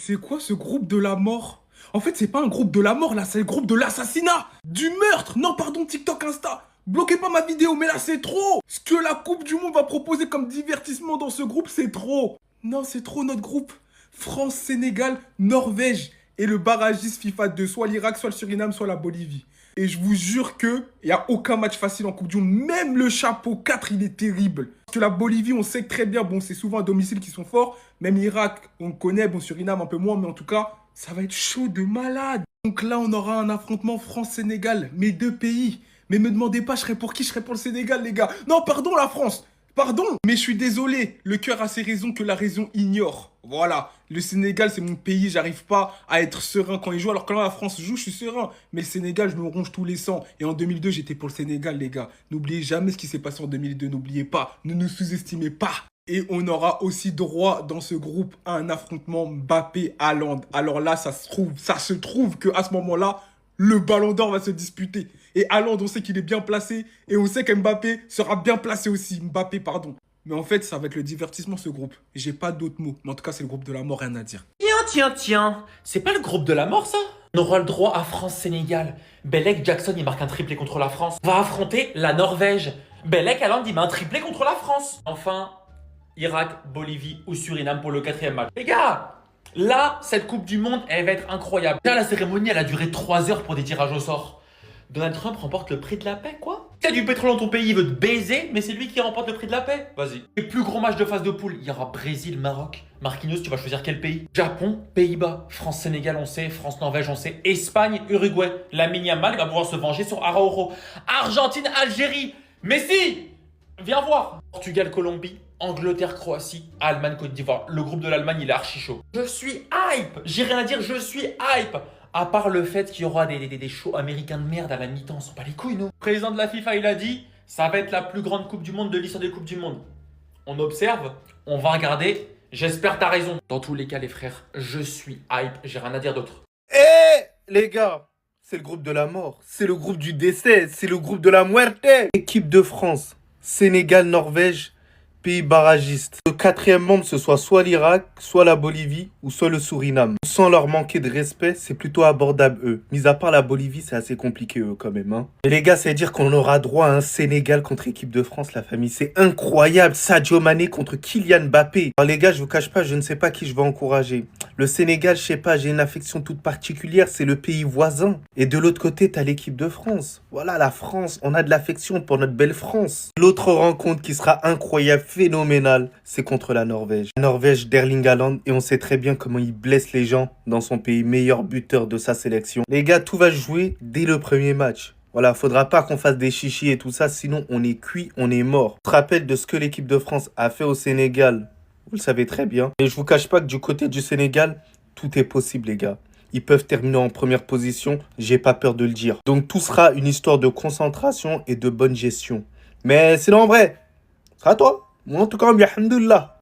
C'est quoi ce groupe de la mort? En fait, c'est pas un groupe de la mort là, c'est le groupe de l'assassinat, du meurtre. Non, pardon, TikTok, Insta. Bloquez pas ma vidéo, mais là c'est trop. Ce que la Coupe du Monde va proposer comme divertissement dans ce groupe, c'est trop. Non, c'est trop notre groupe. France, Sénégal, Norvège et le barragiste FIFA 2, soit l'Irak, soit le Suriname, soit la Bolivie. Et je vous jure que il n'y a aucun match facile en Coupe du Monde. Même le chapeau 4, il est terrible. Parce que la Bolivie, on sait que très bien, bon, c'est souvent à domicile qu'ils sont forts. Même l'Irak, on le connaît, bon, Suriname un peu moins, mais en tout cas, ça va être chaud de malade. Donc là, on aura un affrontement France-Sénégal, mes deux pays. Mais me demandez pas, je serais pour qui? Je serais pour le Sénégal, les gars. Non, pardon, la France. Pardon, mais je suis désolé. Le cœur a ses raisons que la raison ignore. Voilà. Le Sénégal, c'est mon pays. J'arrive pas à être serein quand il joue. Alors que là, la France joue, je suis serein. Mais le Sénégal, je me ronge tous les sangs. Et en 2002, j'étais pour le Sénégal, les gars. N'oubliez jamais ce qui s'est passé en 2002. N'oubliez pas. Ne nous sous-estimez pas. Et on aura aussi droit dans ce groupe à un affrontement Mbappé-Haaland. Alors là, ça se trouve qu'à ce moment-là, le Ballon d'Or va se disputer. Et Haaland, on sait qu'il est bien placé. Et on sait qu'Mbappé sera bien placé aussi. Mbappé, pardon. Mais en fait, ça va être le divertissement, ce groupe. J'ai pas d'autres mots. Mais en tout cas, c'est le groupe de la mort, rien à dire. Tiens. C'est pas le groupe de la mort, ça? On aura le droit à France-Sénégal. Belek Jackson, il marque un triplé contre la France. On va affronter la Norvège. Belek Haaland, il met un triplé contre la France. Enfin, Irak, Bolivie ou Suriname pour le 4e match. Les gars, là, cette Coupe du Monde, elle va être incroyable. Là, la cérémonie, elle a duré 3 heures pour des tirages au sort. Donald Trump remporte le prix de la paix, quoi. T'as du pétrole dans ton pays, il veut te baiser, mais c'est lui qui remporte le prix de la paix. Vas-y. Les plus gros matchs de phase de poule, il y aura Brésil, Maroc. Marquinhos, tu vas choisir quel pays? Japon, Pays-Bas, France, Sénégal, on sait. France, Norvège, on sait. Espagne, Uruguay. Lamine Yamal va pouvoir se venger sur Araujo. Argentine, Algérie. Messi, viens voir. Portugal, Colombie. Angleterre, Croatie, Allemagne, Côte d'Ivoire. Le groupe de l'Allemagne, il est archi chaud. Je suis hype. J'ai rien à dire, je suis hype. À part le fait qu'il y aura des shows américains de merde à la mi-temps, on s'en bat les couilles, nous. Le président de la FIFA, il a dit, ça va être la plus grande Coupe du Monde de l'histoire des Coupes du Monde. On observe, on va regarder. J'espère t'as raison. Dans tous les cas, les frères, je suis hype. J'ai rien à dire d'autre. Les gars, c'est le groupe de la mort. C'est le groupe du décès. C'est le groupe de la muerte. Équipe de France, Sénégal, Norvège, pays barragiste. Le 4e membre, ce soit l'Irak, soit la Bolivie ou soit le Suriname. Sans leur manquer de respect, c'est plutôt abordable eux. Mis à part la Bolivie, c'est assez compliqué eux quand même. Et les gars, c'est dire qu'on aura droit à un Sénégal contre équipe de France, la famille. C'est incroyable. Sadio Mané contre Kylian Mbappé. Alors les gars, je vous cache pas, je ne sais pas qui je vais encourager. Le Sénégal, je sais pas, j'ai une affection toute particulière. C'est le pays voisin. Et de l'autre côté, t'as l'équipe de France. Voilà, la France. On a de l'affection pour notre belle France. L'autre rencontre qui sera incroyable, phénoménale, c'est contre la Norvège. La Norvège d'Erling Haaland, et on sait très bien comment il blesse les gens dans son pays, meilleur buteur de sa sélection. Les gars, tout va se jouer dès le premier match. Voilà, faudra pas qu'on fasse des chichis et tout ça, sinon on est cuit, on est mort. Je te rappelle de ce que l'équipe de France a fait au Sénégal, vous le savez très bien. Et je vous cache pas que du côté du Sénégal, tout est possible les gars. Ils peuvent terminer en première position, j'ai pas peur de le dire. Donc tout sera une histoire de concentration et de bonne gestion. Mais sinon en vrai, ce sera à toi. Moi en tout cas, alhamdoulilah.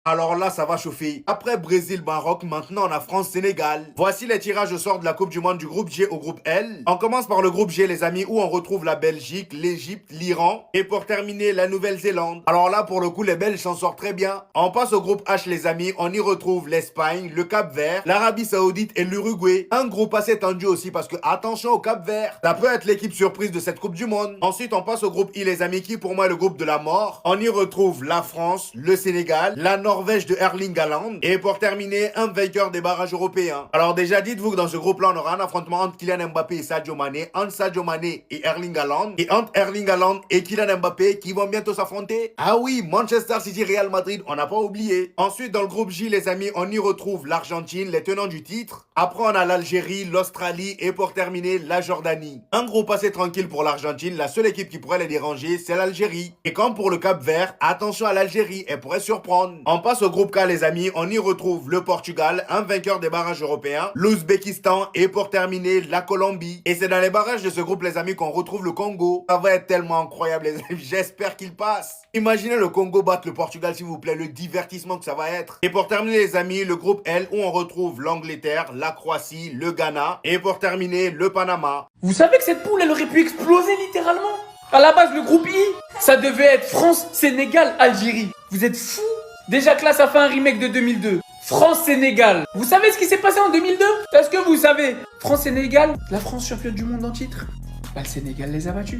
Alors là, ça va chauffer. Après Brésil-Maroc, maintenant on a France-Sénégal. Voici les tirages au sort de la Coupe du Monde du groupe G au groupe L. On commence par le groupe G, les amis, où on retrouve la Belgique, l'Égypte, l'Iran et pour terminer, la Nouvelle-Zélande. Alors là, pour le coup, les Belges s'en sortent très bien. On passe au groupe H, les amis. On y retrouve l'Espagne, le Cap-Vert, l'Arabie Saoudite et l'Uruguay. Un groupe assez tendu aussi parce que attention au Cap-Vert. Ça peut être l'équipe surprise de cette Coupe du Monde. Ensuite, on passe au groupe I, les amis, qui pour moi est le groupe de la mort. On y retrouve la France, le Sénégal, la Norvège de Erling Haaland et pour terminer, un vainqueur des barrages européens. Alors déjà, dites-vous que dans ce groupe-là, on aura un affrontement entre Kylian Mbappé et Sadio Mané, entre Sadio Mané et Erling Haaland, et entre Erling Haaland et Kylian Mbappé qui vont bientôt s'affronter. Ah oui, Manchester City, Real Madrid, on n'a pas oublié. Ensuite, dans le groupe J, les amis, on y retrouve l'Argentine, les tenants du titre. Après, on a l'Algérie, l'Australie et pour terminer, la Jordanie. Un groupe assez tranquille pour l'Argentine, la seule équipe qui pourrait les déranger, c'est l'Algérie. Et comme pour le Cap-Vert, attention à l'Algérie, elle pourrait surprendre. On passe au groupe K, les amis, on y retrouve le Portugal, un vainqueur des barrages européens, l'Ouzbékistan et pour terminer, la Colombie. Et c'est dans les barrages de ce groupe, les amis, qu'on retrouve le Congo. Ça va être tellement incroyable, les amis, j'espère qu'il passe. Imaginez le Congo battre le Portugal, s'il vous plaît, le divertissement que ça va être. Et pour terminer, les amis, le groupe L, où on retrouve l'Angleterre, la Croatie, le Ghana et pour terminer, le Panama. Vous savez que cette poule, elle aurait pu exploser littéralement? À la base, le groupe I, ça devait être France, Sénégal, Algérie. Vous êtes fous? Déjà que là, ça fait un remake de 2002. France-Sénégal. Vous savez ce qui s'est passé en 2002? Est-ce que vous savez? France-Sénégal, la France championne du monde en titre. Bah, le Sénégal les a battus.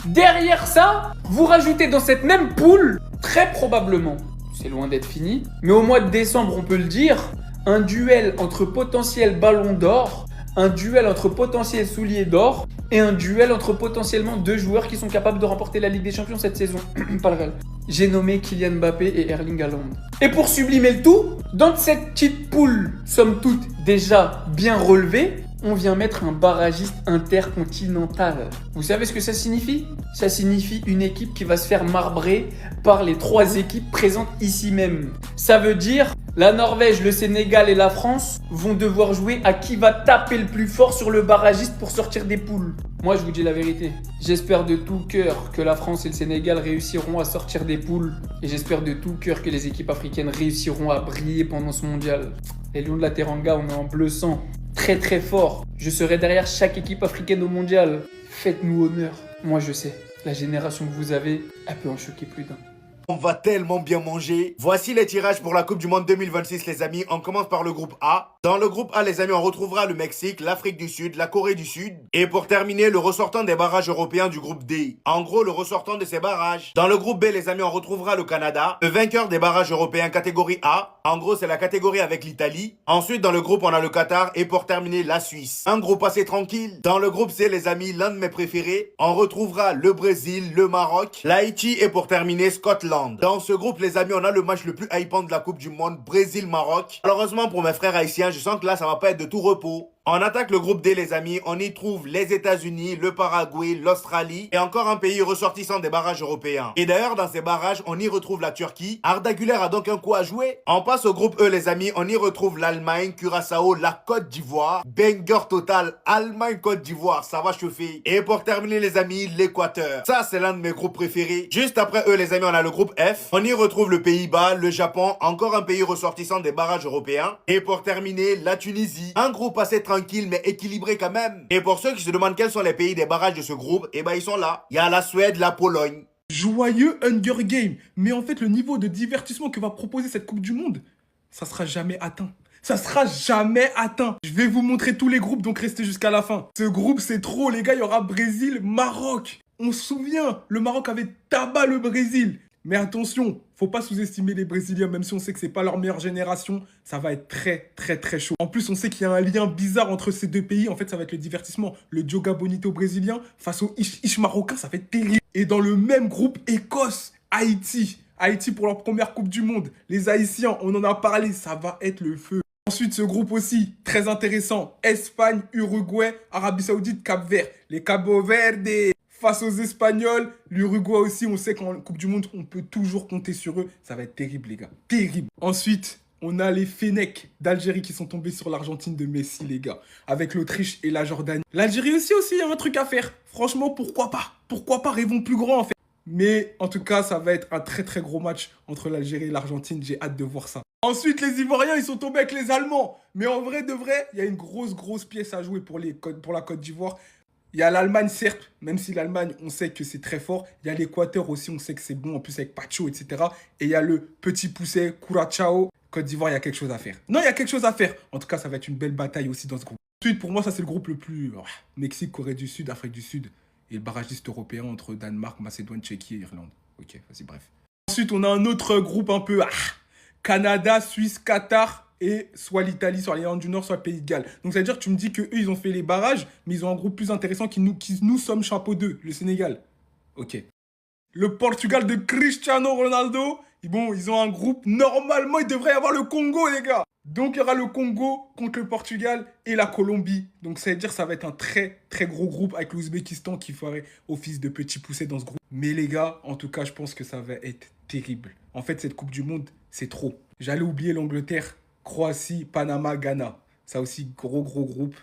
Derrière ça, vous rajoutez dans cette même poule, très probablement, c'est loin d'être fini, mais au mois de décembre, on peut le dire, un duel entre potentiel ballon d'or, un duel entre potentiel soulier d'or et un duel entre potentiellement deux joueurs qui sont capables de remporter la Ligue des Champions cette saison. Pas le Real. J'ai nommé Kylian Mbappé et Erling Haaland. Et pour sublimer le tout, dans cette petite poule, somme toute déjà bien relevée, on vient mettre un barragiste intercontinental. Vous savez ce que ça signifie? Ça signifie une équipe qui va se faire marbrer par les 3 équipes présentes ici même. Ça veut dire la Norvège, le Sénégal et la France vont devoir jouer à qui va taper le plus fort sur le barragiste pour sortir des poules. Moi, je vous dis la vérité. J'espère de tout cœur que la France et le Sénégal réussiront à sortir des poules. Et j'espère de tout cœur que les équipes africaines réussiront à briller pendant ce mondial. Les Lions de la Teranga, on est en bleu sang. Très très fort. Je serai derrière chaque équipe africaine au mondial. Faites-nous honneur. Moi, je sais. La génération que vous avez, elle peut en choquer plus d'un. On va tellement bien manger. Voici les tirages pour la Coupe du Monde 2026, les amis. On commence par le groupe A. Dans le groupe A, les amis, on retrouvera le Mexique, l'Afrique du Sud, la Corée du Sud. Et pour terminer, le ressortant des barrages européens du groupe D. En gros, le ressortant de ces barrages. Dans le groupe B, les amis, on retrouvera le Canada, le vainqueur des barrages européens catégorie A. En gros, c'est la catégorie avec l'Italie. Ensuite, dans le groupe, on a le Qatar. Et pour terminer, la Suisse. Un groupe assez tranquille. Dans le groupe C, les amis, l'un de mes préférés. On retrouvera le Brésil, le Maroc, l'Haïti et pour terminer, Scotland. Dans ce groupe, les amis, on a le match le plus hypant de la Coupe du Monde, Brésil-Maroc. Malheureusement, pour mes frères haïtiens, je sens que là, ça va pas être de tout repos. On attaque le groupe D, les amis. On y trouve les États-Unis, le Paraguay, l'Australie et encore un pays ressortissant des barrages européens. Et d'ailleurs, dans ces barrages, on y retrouve la Turquie. Arda Güler a donc un coup à jouer. On passe au groupe E, les amis. On y retrouve l'Allemagne, Curaçao, la Côte d'Ivoire. Banger total, Allemagne-Côte d'Ivoire, ça va chauffer. Et pour terminer, les amis, l'Équateur. Ça, c'est l'un de mes groupes préférés. Juste après eux, les amis, on a le groupe F. On y retrouve le Pays-Bas, le Japon, encore un pays ressortissant des barrages européens. Et pour terminer, la Tunisie. Un groupe assez tranquille mais équilibré quand même. Et pour ceux qui se demandent quels sont les pays des barrages de ce groupe, eh ben ils sont là. Il y a la Suède, la Pologne. Joyeux Hunger Game. Mais en fait, le niveau de divertissement que va proposer cette Coupe du Monde, ça sera jamais atteint. Ça sera jamais atteint. Je vais vous montrer tous les groupes, donc restez jusqu'à la fin. Ce groupe, c'est trop, les gars. Il y aura Brésil, Maroc. On se souvient, le Maroc avait tabac le Brésil. Mais attention, faut pas sous-estimer les Brésiliens, même si on sait que c'est pas leur meilleure génération, ça va être très très très chaud. En plus, on sait qu'il y a un lien bizarre entre ces deux pays, en fait ça va être le divertissement. Le Dioga Bonito brésilien face au Ish marocain, ça va être terrible. Et dans le même groupe, Écosse, Haïti. Haïti pour leur première Coupe du Monde. Les Haïtiens, on en a parlé, ça va être le feu. Ensuite, ce groupe aussi, très intéressant. Espagne, Uruguay, Arabie Saoudite, Cap-Vert. Les Cabo Verde. Face aux Espagnols, l'Uruguay aussi, on sait qu'en Coupe du Monde, on peut toujours compter sur eux. Ça va être terrible, les gars. Terrible. Ensuite, on a les Fennecs d'Algérie qui sont tombés sur l'Argentine de Messi, les gars. Avec l'Autriche et la Jordanie. L'Algérie aussi, il y a un truc à faire. Franchement, pourquoi pas? Pourquoi pas? Rêvons plus grand, en fait. Mais en tout cas, ça va être un très très gros match entre l'Algérie et l'Argentine. J'ai hâte de voir ça. Ensuite, les Ivoiriens, ils sont tombés avec les Allemands. Mais en vrai de vrai, il y a une grosse pièce à jouer pour la Côte d'Ivoire. Il y a l'Allemagne, certes, même si l'Allemagne, on sait que c'est très fort. Il y a l'Équateur aussi, on sait que c'est bon, en plus avec Pacho, etc. Et il y a le petit pousset, Curaçao. Côte d'Ivoire, il y a quelque chose à faire. Non, il y a quelque chose à faire. En tout cas, ça va être une belle bataille aussi dans ce groupe. Ensuite, pour moi, ça, c'est le groupe le plus... Mexique, Corée du Sud, Afrique du Sud. Et le barragiste européen entre Danemark, Macédoine, Tchéquie et Irlande. Ok, vas-y, bref. Ensuite, on a un autre groupe un peu... Canada, Suisse, Qatar... et soit l'Italie, soit l'Irlande du Nord, soit le Pays de Galles. Donc ça veut dire que tu me dis qu'eux, ils ont fait les barrages, mais ils ont un groupe plus intéressant qui nous sommes chapeau 2, le Sénégal. Ok. Le Portugal de Cristiano Ronaldo, bon, ils ont un groupe, normalement, il devrait y avoir le Congo, les gars. Donc il y aura le Congo contre le Portugal et la Colombie. Donc ça veut dire que ça va être un très très gros groupe avec l'Ouzbékistan qui ferait office de petit poussé dans ce groupe. Mais les gars, en tout cas, je pense que ça va être terrible. En fait, cette Coupe du Monde, c'est trop. J'allais oublier l'Angleterre. Croatie, Panama, Ghana. Ça aussi, gros groupe.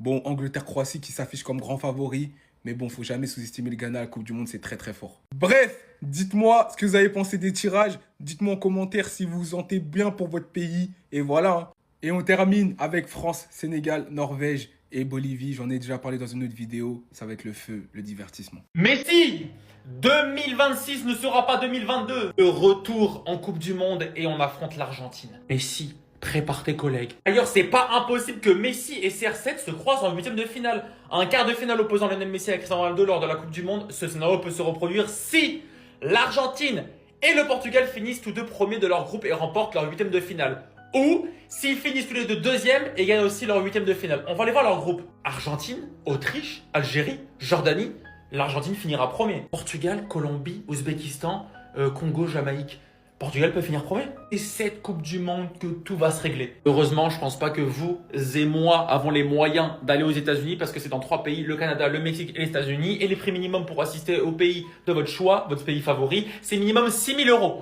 Bon, Angleterre-Croatie qui s'affiche comme grand favori. Mais bon, faut jamais sous-estimer le Ghana. La Coupe du Monde, c'est très très fort. Bref, dites-moi ce que vous avez pensé des tirages. Dites-moi en commentaire si vous vous sentez bien pour votre pays. Et voilà. Et on termine avec France, Sénégal, Norvège et Bolivie. J'en ai déjà parlé dans une autre vidéo. Ça va être le feu, le divertissement. Messi 2026 ne sera pas 2022. Le retour en Coupe du Monde et on affronte l'Argentine. Messi Prépare tes collègues. D'ailleurs, c'est pas impossible que Messi et CR7 se croisent en huitième de finale. Un quart de finale opposant Lionel Messi et Cristiano Ronaldo lors de la Coupe du Monde. Ce scénario peut se reproduire si l'Argentine et le Portugal finissent tous deux premiers de leur groupe et remportent leur huitième de finale. Ou s'ils finissent tous les deux deuxièmes et gagnent aussi leur huitième de finale. On va aller voir leur groupe. Argentine, Autriche, Algérie, Jordanie. L'Argentine finira premier. Portugal, Colombie, Ouzbékistan, Congo, Jamaïque. Portugal peut finir premier. Et cette Coupe du Monde que tout va se régler. Heureusement, je pense pas que vous et moi avons les moyens d'aller aux États-Unis parce que c'est dans 3 pays, le Canada, le Mexique et les États-Unis. Et les prix minimum pour assister au pays de votre choix, votre pays favori, c'est minimum 6 000 €.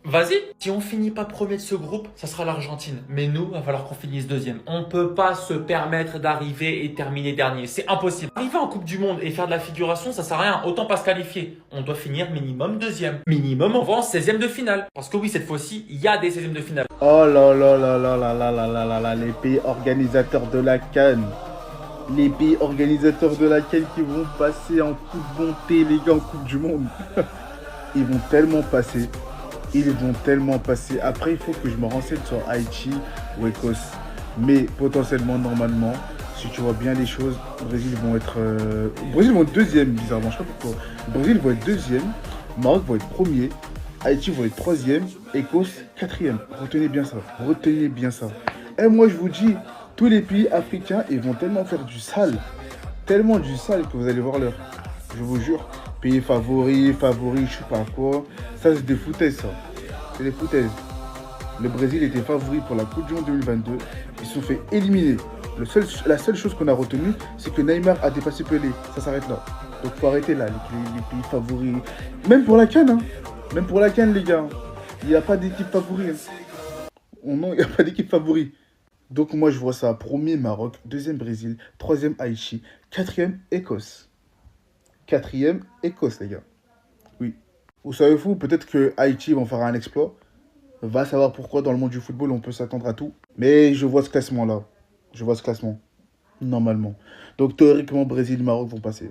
Vas-y. Si on finit pas premier de ce groupe, ça sera l'Argentine. Mais nous, il va falloir qu'on finisse deuxième. On peut pas se permettre d'arriver et terminer dernier. C'est impossible. Arriver en Coupe du Monde et faire de la figuration, ça sert à rien. Autant pas se qualifier. On doit finir minimum deuxième. Minimum, on va en 16e de finale. Parce que oui, cette fois-ci, il y a des 16e de finale. Oh là là là là là là là là là là, les pays organisateurs de la CAN. Les pays organisateurs de la CAN qui vont passer en toute bonté, les gars, en Coupe du Monde. Ils vont tellement passer. Ils vont tellement passer. Après, il faut que je me renseigne sur Haïti ou Écosse. Mais potentiellement, normalement, si tu vois bien les choses, Brésil vont être deuxième, bizarrement. Je sais pas pourquoi. Brésil vont être deuxième. Maroc vont être premier. Haïti vont être troisième. Écosse, quatrième. Retenez bien ça. Retenez bien ça. Et moi, je vous dis, tous les pays africains, ils vont tellement faire du sale. Tellement du sale que vous allez voir l'heure. Je vous jure. Pays favori, je sais pas quoi. Ça, c'est des foutaises, ça. C'est des foutaises. Le Brésil était favori pour la Coupe du Monde 2022. Ils se sont fait éliminer. La seule chose qu'on a retenue, c'est que Neymar a dépassé Pelé. Ça s'arrête là. Donc, faut arrêter là, les pays favoris. Même pour la CAN, hein. Même pour la CAN, les gars. Il n'y a pas d'équipe favori. Hein. Non, il n'y a pas d'équipe favori. Donc, moi, je vois ça. Premier, Maroc. Deuxième, Brésil. Troisième, Haïti. Quatrième, Écosse. Quatrième, Écosse, les gars. Oui. Vous savez, peut-être que Haïti vont faire un exploit. Va savoir pourquoi dans le monde du football, on peut s'attendre à tout. Mais je vois ce classement-là. Je vois ce classement. Normalement. Donc, théoriquement, Brésil et Maroc vont passer.